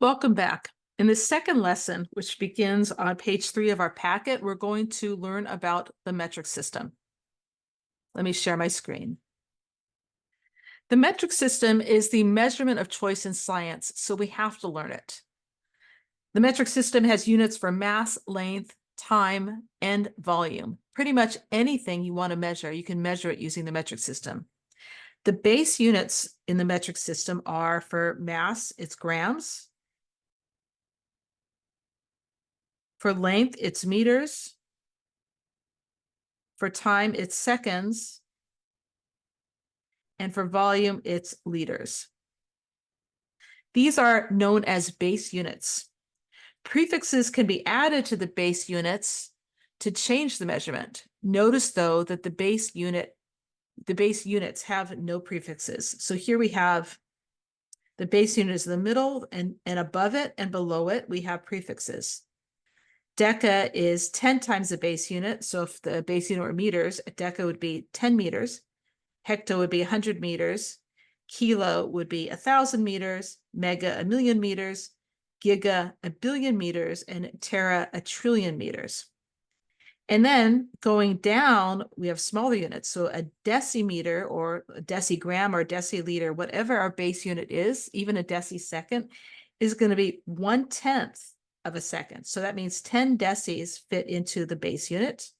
Welcome back. In the second lesson, which begins on page 3 of our packet, we're going to learn about the metric system. Let me share my screen. The metric system is the measurement of choice in science, so we have to learn it. The metric system has units for mass, length, time, and volume. Pretty much anything you want to measure, you can measure it using the metric system. The base units in the metric system are for mass, it's grams. For length, it's meters. For time, it's seconds. And for volume, it's liters. These are known as base units. Prefixes can be added to the base units to change the measurement. Notice, though, that the base units have no prefixes. So here we have the base unit is in the middle, and above it and below it, we have prefixes. Deca is 10 times the base unit. So if the base unit were meters, a deca would be 10 meters. Hecto would be 100 meters. Kilo would be 1,000 meters. Mega, 1,000,000 meters. Giga, 1,000,000,000 meters. And tera, 1,000,000,000,000 meters. And then going down, we have smaller units. So a decimeter or a decigram or deciliter, whatever our base unit is, even a decisecond, is going to be 1/10 of a second. So that means 10 decis fit into the base unit.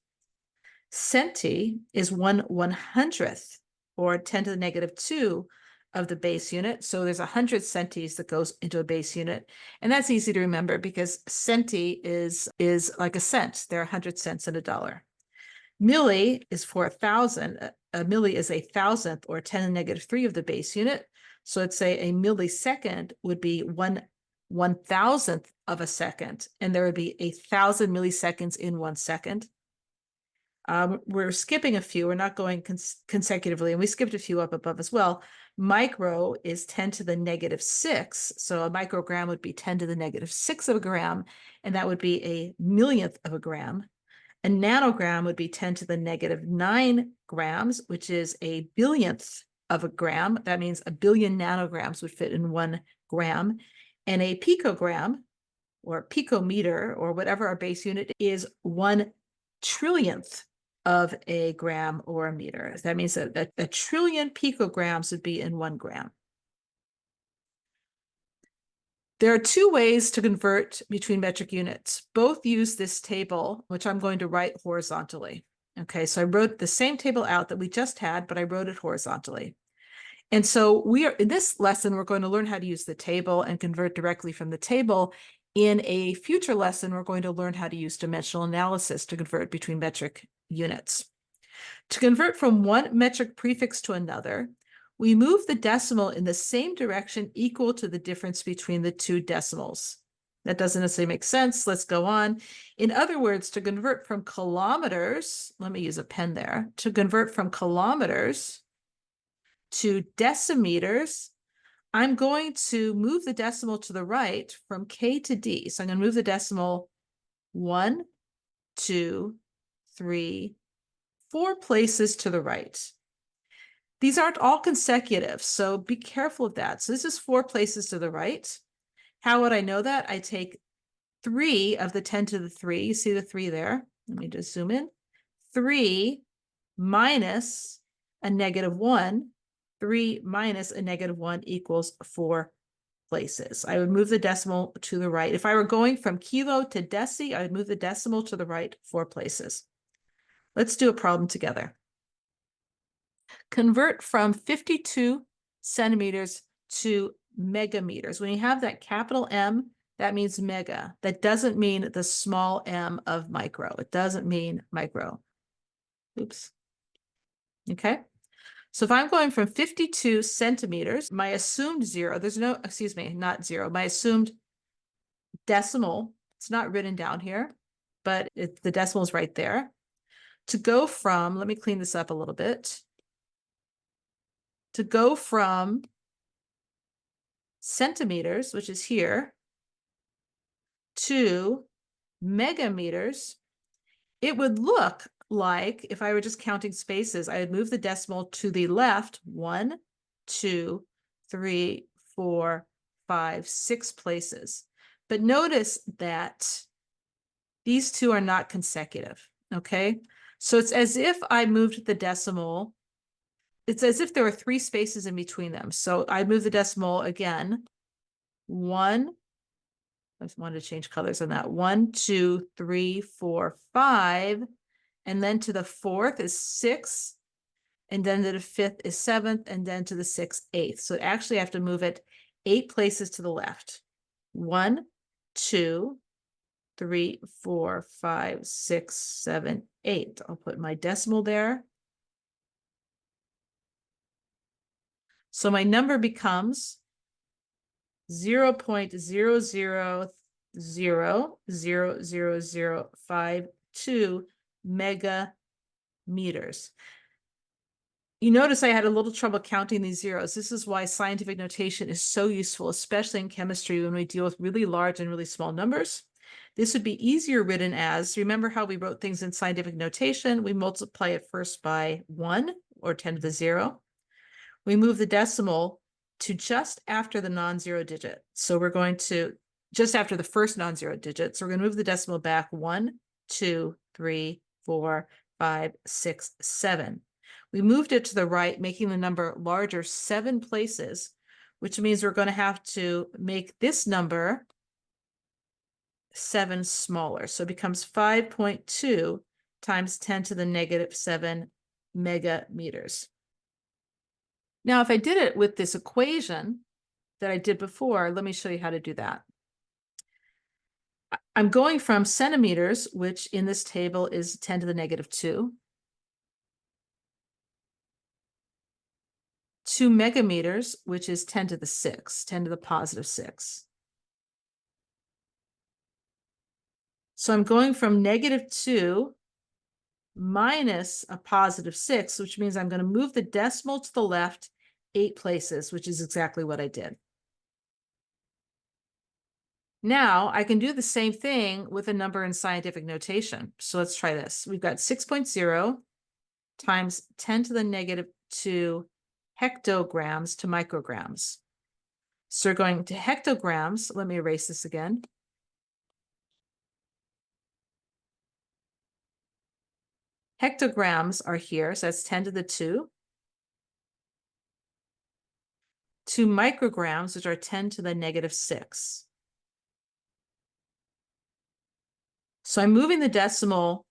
Centi is 1/100th or 10 to the negative 2 of the base unit. So there's 100 centis that goes into a base unit. And that's easy to remember because centi is like a cent. There are 100 cents in a dollar. Milli is for 1,000. A milli is 1,000th or 10 to the negative 3 of the base unit. So let's say a millisecond would be 1/1,000th of a second, and there would be 1,000 milliseconds in 1 second. We're skipping a few. We're not going consecutively, and we skipped a few up above as well. Micro is 10 to the negative 6. So a microgram would be 10 to the negative 6 of a gram, and that would be a millionth of a gram. A nanogram would be 10 to the negative 9 grams, which is a billionth of a gram. That means a billion nanograms would fit in 1 gram. And a picogram or picometer or whatever our base unit is 1/trillionth of a gram or a meter. That means that a trillion picograms would be in 1 gram. There are 2 ways to convert between metric units. Both use this table, which I'm going to write horizontally. Okay, so I wrote the same table out that we just had, but I wrote it horizontally. And so in this lesson, we're going to learn how to use the table and convert directly from the table. In a future lesson, we're going to learn how to use dimensional analysis to convert between metric units. To convert from one metric prefix to another, we move the decimal in the same direction equal to the difference between the 2 decimals. That doesn't necessarily make sense. Let's go on. In other words, to convert from kilometers, let me use a pen there, to convert from kilometers to decimeters, I'm going to move the decimal to the right from K to D. So I'm going to move the decimal 1, 2, 3, 4 places to the right. These aren't all consecutive, so be careful of that. So this is 4 places to the right. How would I know that? I take 3 of the 10 to the 3. You see the 3 there? Let me just zoom in. 3 minus a negative 1. 3 minus a negative 1 equals 4 places. I would move the decimal to the right. If I were going from kilo to deci, I would move the decimal to the right 4 places. Let's do a problem together. Convert from 52 centimeters to megameters. When you have that capital M, that means mega. That doesn't mean the small m of micro. It doesn't mean micro. Oops. Okay. So if I'm going from 52 centimeters, my assumed zero, not zero, my assumed decimal, it's not written down here, but the decimal is right there. To go from, let me clean this up a little bit. To go from centimeters, which is here, to megameters, it would look like if I were just counting spaces, I would move the decimal to the left 1, 2, 3, 4, 5, 6 places. But notice that these two are not consecutive, okay? So it's as if I moved the decimal. It's as if there were 3 spaces in between them. So I move the decimal again. 1, I just wanted to change colors on that. 1, 2, 3, 4, 5. And then to the 4th is 6. And then to the 5th is 7th. And then to the 6th, 8th. So actually I have to move it 8 places to the left. 1, 2, 3, 4, 5, 6, 7, 8. I'll put my decimal there. So my number becomes 0.000000052 megameters. You notice I had a little trouble counting these zeros. This is why scientific notation is so useful, especially in chemistry when we deal with really large and really small numbers. This would be easier written as, remember how we wrote things in scientific notation? We multiply it first by 1 or 10 to the 0. We move the decimal to just after the non-zero digit. So we're going to, just after the first non-zero digit. So we're going to move the decimal back 1, 2, 3, 4, 5, 6, 7. We moved it to the right, making the number larger 7 places, which means we're going to have to make this number 7 smaller. So it becomes 5.2 times 10 to the negative 7 megameters. Now, if I did it with this equation that I did before, let me show you how to do that. I'm going from centimeters, which in this table is 10 to the negative 2, to megameters, which is 10 to the 6, 10 to the positive 6. So I'm going from negative 2 minus a positive 6, which means I'm going to move the decimal to the left 8 places, which is exactly what I did. Now I can do the same thing with a number in scientific notation. So let's try this. We've got 6.0 times 10 to the negative 2 hectograms to micrograms. So we're going to hectograms. Let me erase this again. Hectograms are here, so that's 10 to the 2. To micrograms, which are 10 to the negative 6. So I'm moving the decimal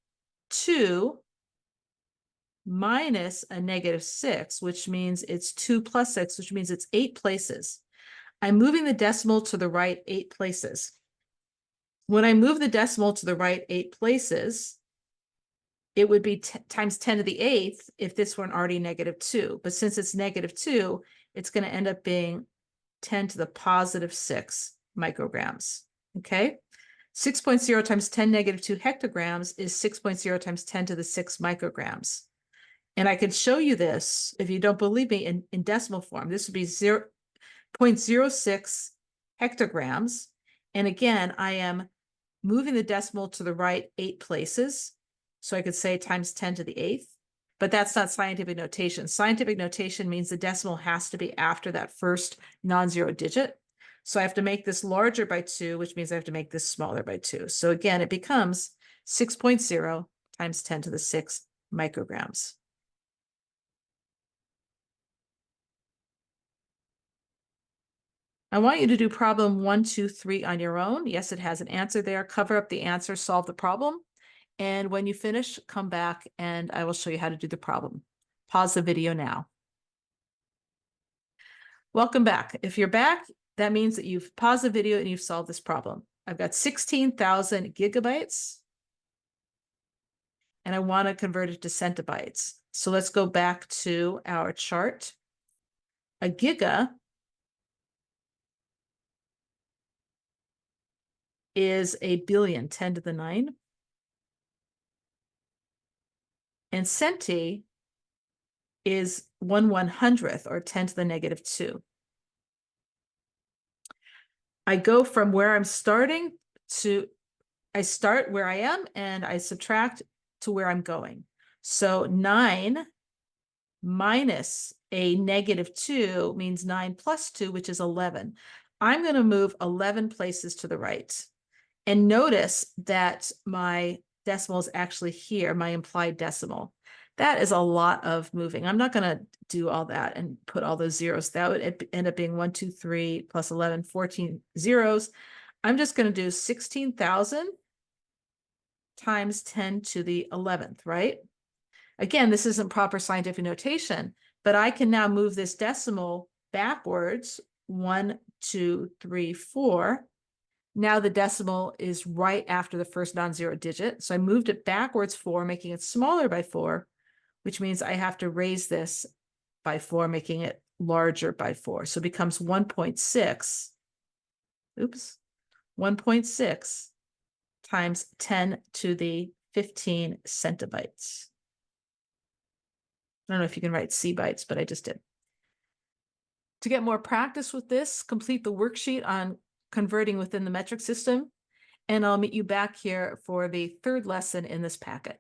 2 minus a negative 6, which means it's 2 plus 6, which means it's 8 places. I'm moving the decimal to the right 8 places. When I move the decimal to the right 8 places, it would be times 10 to the 8th if this weren't already negative 2. But since it's negative 2, it's going to end up being 10 to the positive 6 micrograms. Okay? 6.0 times 10 negative 2 hectograms is 6.0 times 10 to the 6 micrograms. And I can show you this, if you don't believe me, in decimal form. This would be 0.06 hectograms. And again, I am moving the decimal to the right 8 places. So I could say times 10 to the 8th. But that's not scientific notation. Scientific notation means the decimal has to be after that first non-zero digit. So I have to make this larger by 2, which means I have to make this smaller by 2. So again, it becomes 6.0 times 10 to the 6 micrograms. I want you to do problem 1, 2, 3 on your own. Yes, it has an answer there. Cover up the answer, solve the problem. And when you finish, come back and I will show you how to do the problem. Pause the video now. Welcome back. If you're back, that means that you've paused the video and you've solved this problem. I've got 16,000 gigabytes and I want to convert it to centibytes. So let's go back to our chart. A giga is a billion, 10 to the 9. And centi is 1/100th or 10 to the negative 2. I go from where I'm starting to, I start where I am and I subtract to where I'm going. So 9 minus a negative 2 means 9 plus 2, which is 11. I'm going to move 11 places to the right. And notice that my decimal is actually here, my implied decimal. That is a lot of moving. I'm not going to do all that and put all those zeros. That would end up being 1, 2, 3 plus 11, 14 zeros. I'm just going to do 16,000 times 10 to the 11th, right? Again, this isn't proper scientific notation, but I can now move this decimal backwards, 1, 2, 3, 4. Now the decimal is right after the first non-zero digit. So I moved it backwards 4, making it smaller by 4, which means I have to raise this by 4, making it larger by 4. So it becomes 1.6. Oops. 1.6 times 10 to the 15 centibytes. I don't know if you can write C bytes, but I just did. To get more practice with this, complete the worksheet on converting within the metric system, and I'll meet you back here for the third lesson in this packet.